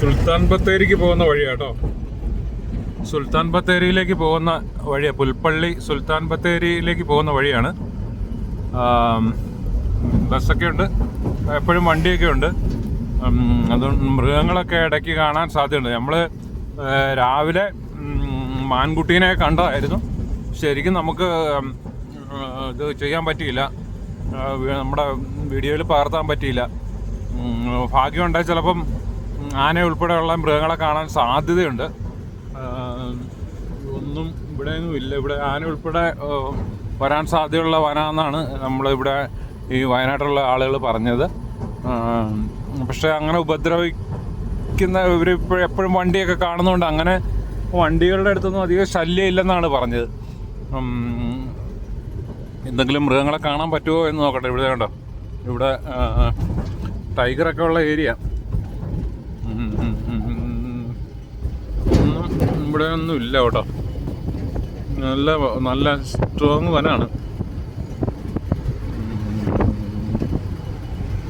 സുൽത്താൻ ബത്തേരിക്ക് പോകുന്ന വഴിയാട്ടോ. സുൽത്താൻ ബത്തേരിയിലേക്ക് പോകുന്ന വഴിയാണ്. പുൽപ്പള്ളി സുൽത്താൻ ബത്തേരിയിലേക്ക് പോകുന്ന വഴിയാണ്. ബസ്സൊക്കെ ഉണ്ട്, എപ്പോഴും വണ്ടിയൊക്കെ ഉണ്ട്. അതുകൊണ്ട് മൃഗങ്ങളൊക്കെ ഇടയ്ക്ക് കാണാൻ സാധ്യതയുണ്ട്. നമ്മൾ രാവിലെ മാൻകുട്ടീനെ കണ്ടതായിരുന്നു. ശരിക്കും നമുക്ക് ഇത് ചെയ്യാൻ പറ്റിയില്ല, നമ്മുടെ വീഡിയോയിൽ പകർത്താൻ പറ്റിയില്ല. ഭാഗ്യമുണ്ടായി ചിലപ്പം ആന ഉൾപ്പെടെയുള്ള മൃഗങ്ങളെ കാണാൻ സാധ്യതയുണ്ട്. ഒന്നും ഇവിടെയൊന്നും ഇല്ല. ഇവിടെ ആന ഉൾപ്പെടെ വരാൻ സാധ്യതയുള്ള വനമെന്നാണ് നമ്മളിവിടെ ഈ വയനാട്ടിലുള്ള ആളുകൾ പറഞ്ഞത്. പക്ഷേ അങ്ങനെ ഉപദ്രവിക്കുന്ന ഇവർ എപ്പോഴും വണ്ടിയൊക്കെ കാണുന്നതുകൊണ്ട് അങ്ങനെ വണ്ടികളുടെ അടുത്തൊന്നും അധികം ശല്യം ഇല്ലെന്നാണ് പറഞ്ഞത്. എന്തെങ്കിലും മൃഗങ്ങളെ കാണാൻ പറ്റുമോ എന്ന് നോക്കട്ടെ. ഇവിടെ കണ്ടോ, ഇവിടെ ടൈഗറൊക്കെ ഉള്ള ഏരിയ. ഒന്നും ഇവിടെ ഒന്നും ഇല്ല കേട്ടോ. നല്ല സ്ട്രോങ് വനാണ്.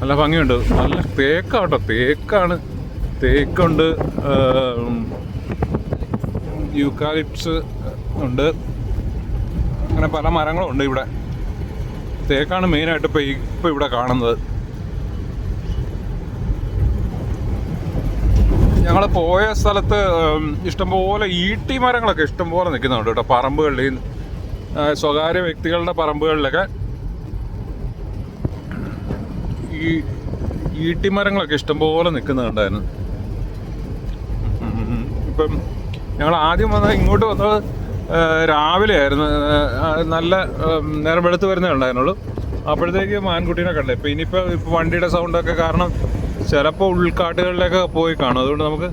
നല്ല ഭംഗിയുണ്ട്. നല്ല തേക്കാട്ടോ, തേക്കുണ്ട്, യൂക്കാലിപ്സ് ഉണ്ട്, അങ്ങനെ പല മരങ്ങളും ഉണ്ട് ഇവിടെ. തേക്കാണ് മെയിനായിട്ട് ഇപ്പം ഇവിടെ കാണുന്നത്. ഞങ്ങൾ പോയ സ്ഥലത്ത് ഇഷ്ടംപോലെ ഈട്ടി മരങ്ങളൊക്കെ ഇഷ്ടംപോലെ നിൽക്കുന്നുണ്ട് കേട്ടോ. പറമ്പുകളിൽ, സ്വകാര്യ വ്യക്തികളുടെ പറമ്പുകളിലൊക്കെ ഈ ഈട്ടിമരങ്ങളൊക്കെ ഇഷ്ടംപോലെ നിൽക്കുന്നുണ്ടായിരുന്നു. ഇപ്പം ഞങ്ങൾ ആദ്യം ഇങ്ങോട്ട് വന്നത് രാവിലെ ആയിരുന്നു. നല്ല നേരം വെളുത്ത് വരുന്നേ ഉണ്ടായിരുന്നുള്ളൂ. അപ്പോഴത്തേക്ക് മാൻകുട്ടീനെ കണ്ടേ. ഇനിയിപ്പോൾ വണ്ടിയുടെ സൗണ്ടൊക്കെ കാരണം ചിലപ്പോൾ ഉൾക്കാട്ടുകളിലൊക്കെ പോയി കാണും. അതുകൊണ്ട് നമുക്ക്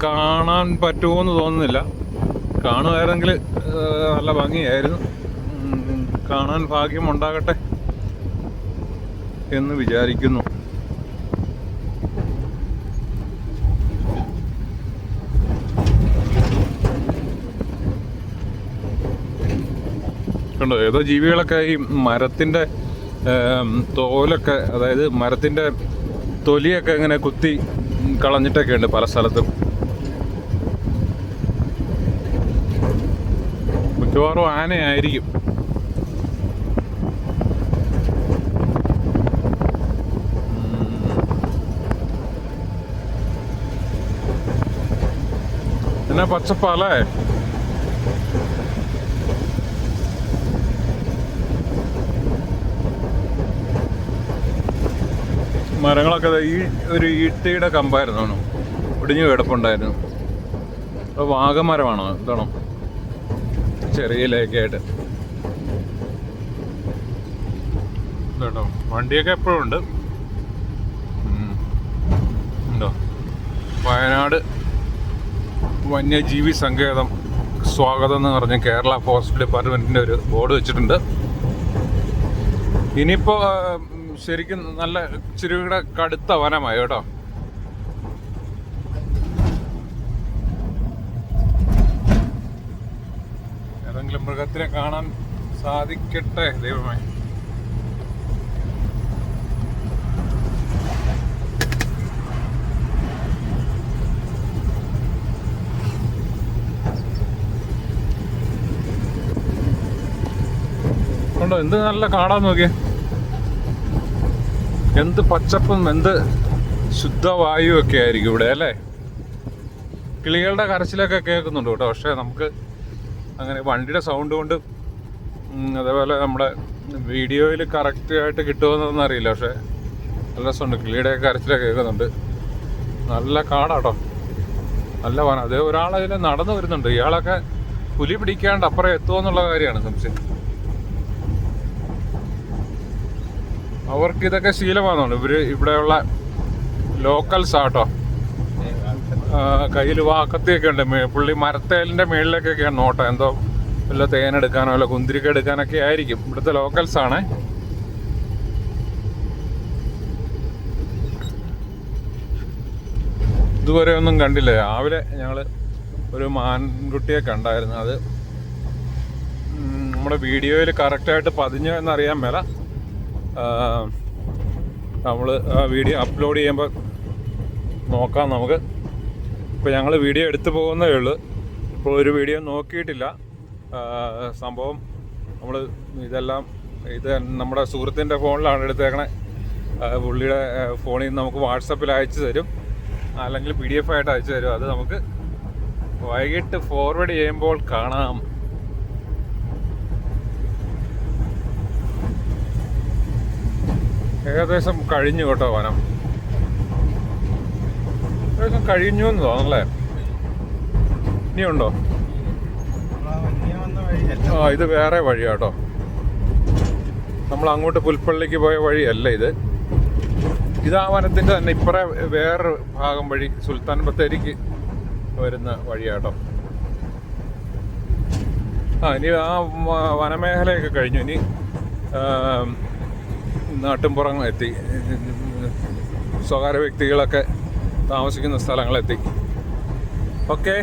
കാണാൻ പറ്റുമോ എന്ന് തോന്നുന്നില്ല. കാണുമായിരുന്നെങ്കിൽ നല്ല ഭംഗിയായിരുന്നു. കാണാൻ ഭാഗ്യം ഉണ്ടാകട്ടെ എന്ന് വിചാരിക്കുന്നു. കണ്ടോ, ഏതോ ജീവികളൊക്കെ ഈ മരത്തിൻ്റെ തോലൊക്കെ, അതായത് മരത്തിൻ്റെ തൊലിയൊക്കെ ഇങ്ങനെ കുത്തി കളഞ്ഞിട്ടൊക്കെ ഉണ്ട് പല സ്ഥലത്തും. മിക്കവാറും ആനയായിരിക്കും. എന്നാ പച്ചപ്പല്ലേ. മരങ്ങളൊക്കെ ഈ ഒരു ഈട്ടിയുടെ കമ്പായിരുന്നു, ഒടിഞ്ഞു കിടപ്പുണ്ടായിരുന്നു. അപ്പോൾ വാഗമരമാണോ ഇതാണോ, ചെറിയ ഇലയൊക്കെ കേട്ടോ. വണ്ടിയൊക്കെ എപ്പോഴും ഉണ്ട്. ഉണ്ടോ, വയനാട് വന്യജീവി സങ്കേതം സ്വാഗതം എന്ന് പറഞ്ഞ് കേരള ഫോറസ്റ്റ് ഡിപ്പാർട്ട്മെൻറ്റിൻ്റെ ഒരു ബോർഡ് വെച്ചിട്ടുണ്ട്. ഇനിയിപ്പോൾ ശരിക്കും നല്ല ഇച്ചിരിയുടെ കടുത്ത വനമായി കേട്ടോ. ഏതെങ്കിലും മൃഗത്തിനെ കാണാൻ സാധിക്കട്ടെ ദൈവമേ. കണ്ടോ, എന്ത് നല്ല കാടാന്ന് നോക്കിയേ. എന്ത് പച്ചപ്പും എന്ത് ശുദ്ധവായുവൊക്കെ ആയിരിക്കും ഇവിടെ അല്ലേ. കിളികളുടെ കരച്ചിലൊക്കെ കേൾക്കുന്നുണ്ട് കേട്ടോ. പക്ഷേ നമുക്ക് അങ്ങനെ വണ്ടിയുടെ സൗണ്ട് കൊണ്ട് അതേപോലെ നമ്മുടെ വീഡിയോയിൽ കറക്റ്റായിട്ട് കിട്ടുമെന്നൊന്നും അറിയില്ല. പക്ഷേ നല്ല രസമുണ്ട്, കിളിയുടെയൊക്കെ കരച്ചിലൊക്കെ കേൾക്കുന്നുണ്ട്. നല്ല കാടാട്ടോ, നല്ല വനം. അതേ ഒരാളതിൽ നടന്നു വരുന്നുണ്ട്. ഇയാളൊക്കെ പുലി പിടിക്കാണ്ട് അപ്പുറം എത്തുമെന്നുള്ള കാര്യമാണ് സംശയം. അവർക്കിതൊക്കെ ശീലമാണെന്നുണ്ട്. ഇവിടെയുള്ള ലോക്കൽസ് ആട്ടോ. കയ്യിൽ വാക്കത്തിയൊക്കെ ഉണ്ട്. പുള്ളി മരത്തേലിൻ്റെ മേളിലേക്കൊക്കെയാണ് നോട്ടം. എന്തോ വല്ല തേനെടുക്കാനോ വല്ല കുന്തിരിക്ക എടുക്കാനൊക്കെ ആയിരിക്കും. ഇവിടുത്തെ ലോക്കൽസാണ്. ഇതുവരെ ഒന്നും കണ്ടില്ല. രാവിലെ ഞങ്ങൾ ഒരു മാൻകുട്ടിയെ കണ്ടായിരുന്നു. അത് നമ്മുടെ വീഡിയോയിൽ കറക്റ്റായിട്ട് പതിഞ്ഞോ എന്നറിയാൻ മേല. നമ്മൾ ആ വീഡിയോ അപ്ലോഡ് ചെയ്യുമ്പോൾ നോക്കാം നമുക്ക്. ഇപ്പോൾ ഞങ്ങൾ വീഡിയോ എടുത്തു പോകുന്നേ ഉള്ളൂ, ഇപ്പോൾ ഒരു വീഡിയോ നോക്കിയിട്ടില്ല. സംഭവം നമ്മൾ ഇത് നമ്മുടെ സുഹൃത്തിൻ്റെ ഫോണിലാണ് എടുത്തേക്കണേ. പുള്ളിയുടെ ഫോണിൽ നിന്ന് നമുക്ക് വാട്സപ്പിൽ അയച്ചു തരും, അല്ലെങ്കിൽ PDF ആയിട്ട് അയച്ചു തരും. അത് നമുക്ക് വൈകിട്ട് ഫോർവേഡ് ചെയ്യുമ്പോൾ കാണാം. ഏകദേശം കഴിഞ്ഞു കേട്ടോ വനം, ഏകദേശം കഴിഞ്ഞു എന്ന് തോന്നല്ലേ? ഇനിയുണ്ടോ? ഇത് വേറെ വഴിയാട്ടോ, നമ്മൾ അങ്ങോട്ട് പുൽപ്പള്ളിക്ക് പോയ വഴിയല്ല ഇത്. ഇത് ആ വനത്തിൻ്റെ തന്നെ ഇപ്പറേ വേറൊരു ഭാഗം വഴി സുൽത്താൻ ബത്തേരിക്ക് വരുന്ന വഴിയാട്ടോ. ഇനി ആ വനമേഖലയൊക്കെ കഴിഞ്ഞു. ഇനി നാട്ടിൻപുറം എത്തി, സ്വകാര്യ വ്യക്തികളൊക്കെ താമസിക്കുന്ന സ്ഥലങ്ങളെത്തി. ഓക്കെ.